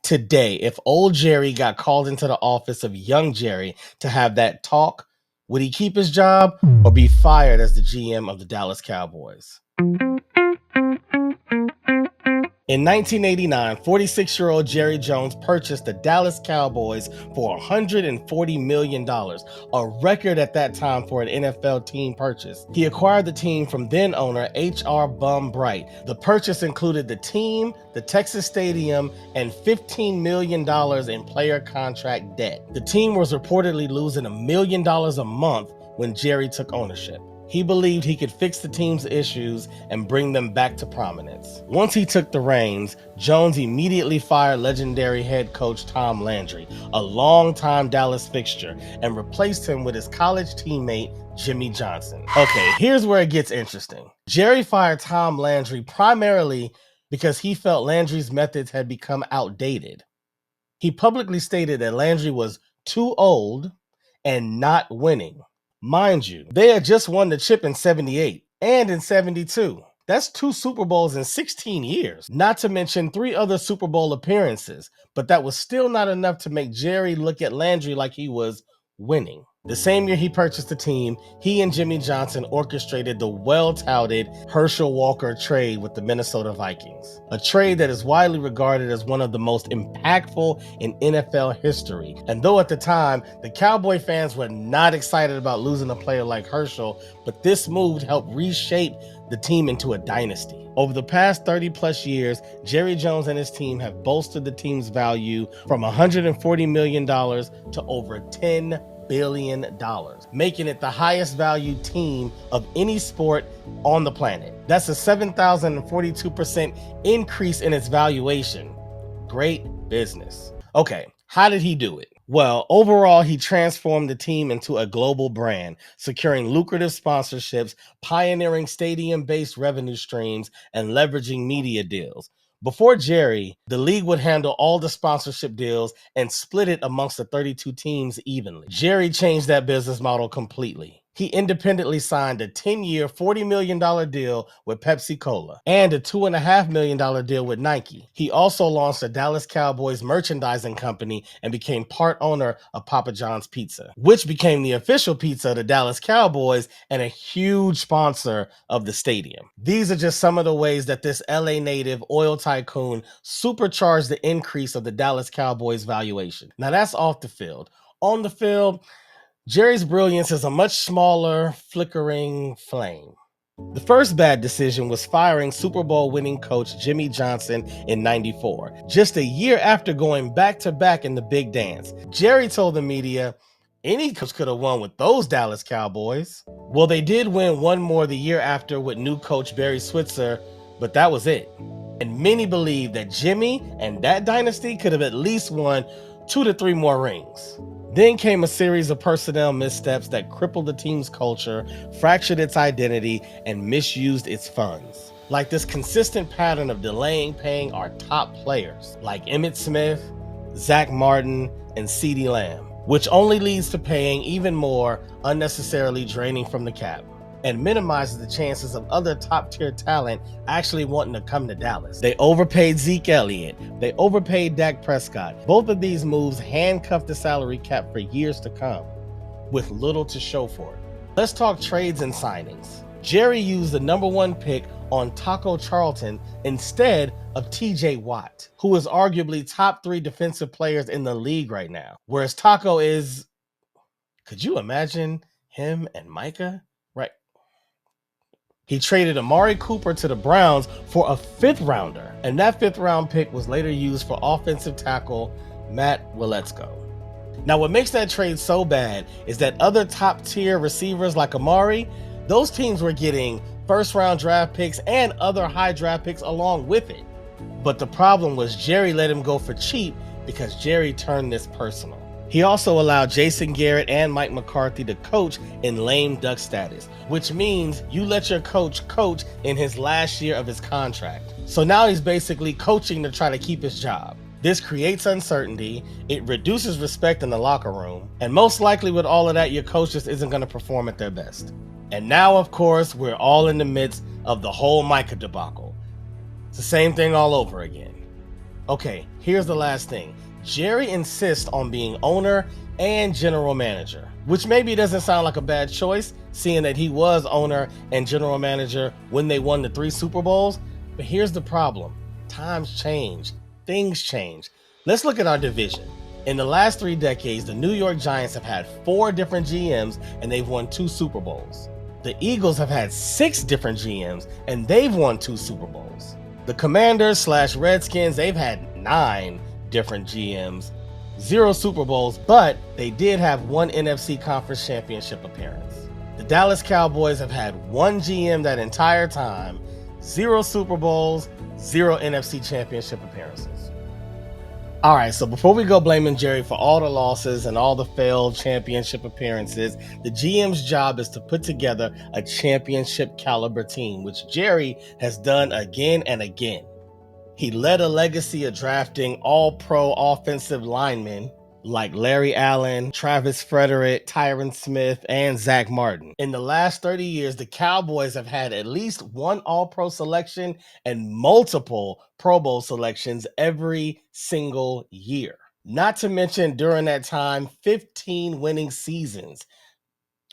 Today, if old Jerry got called into the office of young Jerry to have that talk, would he keep his job or be fired as the GM of the Dallas Cowboys? In 1989, 46-year-old Jerry Jones purchased the Dallas Cowboys for $140 million, a record at that time for an NFL team purchase. He acquired the team from then-owner H.R. Bum Bright. The purchase included the team, the Texas Stadium, and $15 million in player contract debt. The team was reportedly losing $1 million a month when Jerry took ownership. He believed he could fix the team's issues and bring them back to prominence. Once he took the reins, Jones immediately fired legendary head coach Tom Landry, a longtime Dallas fixture, and replaced him with his college teammate Jimmy Johnson. Okay, here's where it gets interesting. Jerry fired Tom Landry primarily because he felt Landry's methods had become outdated. He publicly stated that Landry was too old and not winning. Mind you, they had just won the chip in 78 and in 72. That's 2 Super Bowls in 16 years, not to mention 3 other Super Bowl appearances, but that was still not enough to make Jerry look at Landry like he was winning. The same year he purchased the team, he and Jimmy Johnson orchestrated the well-touted Herschel Walker trade with the Minnesota Vikings, a trade that is widely regarded as one of the most impactful in NFL history. And though at the time, the Cowboy fans were not excited about losing a player like Herschel, but this move helped reshape the team into a dynasty. Over the past 30 plus years, Jerry Jones and his team have bolstered the team's value from $140 million to over $10 billion, making it the highest valued team of any sport on the planet. That's a 7,042% increase in its valuation. Great business. Okay, how did he do it? Well, overall, he transformed the team into a global brand, securing lucrative sponsorships, pioneering stadium-based revenue streams, and leveraging media deals. Before Jerry, the league would handle all the sponsorship deals and split it amongst the 32 teams evenly. Jerry changed that business model completely. He independently signed a 10-year, $40 million deal with Pepsi-Cola and a $2.5 million deal with Nike. He also launched the Dallas Cowboys merchandising company and became part owner of Papa John's Pizza, which became the official pizza of the Dallas Cowboys and a huge sponsor of the stadium. These are just some of the ways that this LA native oil tycoon supercharged the increase of the Dallas Cowboys valuation. Now that's off the field. On the field, Jerry's brilliance is a much smaller, flickering flame. The first bad decision was firing Super Bowl winning coach Jimmy Johnson in '94, just a year after going back-to-back in the big dance. Jerry told the media, any coach could have won with those Dallas Cowboys. Well, they did win one more the year after with new coach Barry Switzer, but that was it. And many believe that Jimmy and that dynasty could have at least won 2 to 3 more rings. Then came a series of personnel missteps that crippled the team's culture, fractured its identity, and misused its funds. Like this consistent pattern of delaying paying our top players, like Emmitt Smith, Zach Martin, and CeeDee Lamb, which only leads to paying even more, unnecessarily draining from the cap, and minimizes the chances of other top-tier talent actually wanting to come to Dallas. They overpaid Zeke Elliott. They overpaid Dak Prescott. Both of these moves handcuffed the salary cap for years to come, with little to show for it. Let's talk trades and signings. Jerry used the number 1 pick on Taco Charlton instead of TJ Watt, who is arguably top 3 defensive players in the league right now. Whereas Taco is, could you imagine him and Micah? Right. He traded Amari Cooper to the Browns for a 5th rounder, and that 5th round pick was later used for offensive tackle Matt Waletzko. Now, what makes that trade so bad is that other top tier receivers like Amari, those teams were getting 1st round draft picks and other high draft picks along with it. But the problem was Jerry let him go for cheap because Jerry turned this personal. He also allowed Jason Garrett and Mike McCarthy to coach in lame duck status, which means you let your coach in his last year of his contract. So now he's basically coaching to try to keep his job. This creates uncertainty, it reduces respect in the locker room, and most likely with all of that, your coach just isn't going to perform at their best. And now, of course, we're all in the midst of the whole Micah debacle. It's the same thing all over again. Okay, here's the last thing. Jerry insists on being owner and general manager, which maybe doesn't sound like a bad choice, seeing that he was owner and general manager when they won the 3 Super Bowls. But here's the problem. Times change. Things change. Let's look at our division. In the last 3 decades, the New York Giants have had 4 different GMs and they've won 2 Super Bowls. The Eagles have had 6 different GMs and they've won 2 Super Bowls. The Commanders/Redskins, they've had 9 different GMs, 0 Super Bowls, but they did have 1 NFC Conference Championship appearance. The Dallas Cowboys have had 1 GM that entire time, 0 Super Bowls, 0 NFC Championship appearances. All right, so before we go blaming Jerry for all the losses and all the failed championship appearances, the GM's job is to put together a championship caliber team, which Jerry has done again and again. He led a legacy of drafting all-pro offensive linemen like Larry Allen, Travis Frederick, Tyron Smith, and Zach Martin. In the last 30 years, the Cowboys have had at least 1 all-pro selection and multiple Pro Bowl selections every single year. Not to mention, during that time, 15 winning seasons.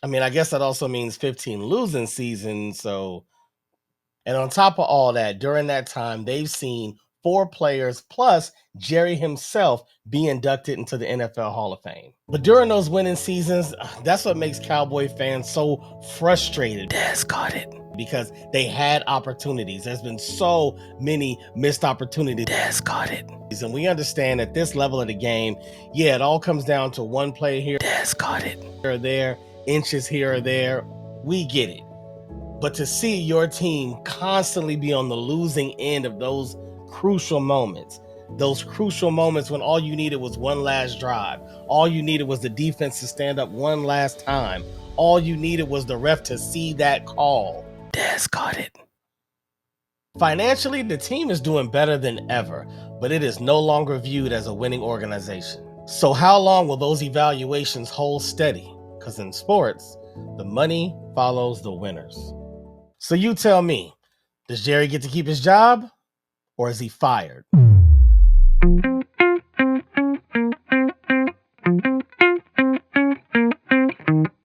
I mean, I guess that also means 15 losing seasons, and on top of all that, during that time, they've seen 4 players plus Jerry himself be inducted into the NFL Hall of Fame. But during those winning seasons, that's what makes Cowboy fans so frustrated. Des got it. Because they had opportunities. There's been so many missed opportunities. Des got it. And we understand at this level of the game, yeah, it all comes down to one play here. Des got it. Here or there, inches here or there. We get it. But to see your team constantly be on the losing end of those crucial moments when all you needed was one last drive, all you needed was the defense to stand up one last time, all you needed was the ref to see that call. Des got it. Financially, the team is doing better than ever, but it is no longer viewed as a winning organization. So how long will those evaluations hold steady? Because in sports, the money follows the winners. So you tell me, does Jerry get to keep his job or is he fired?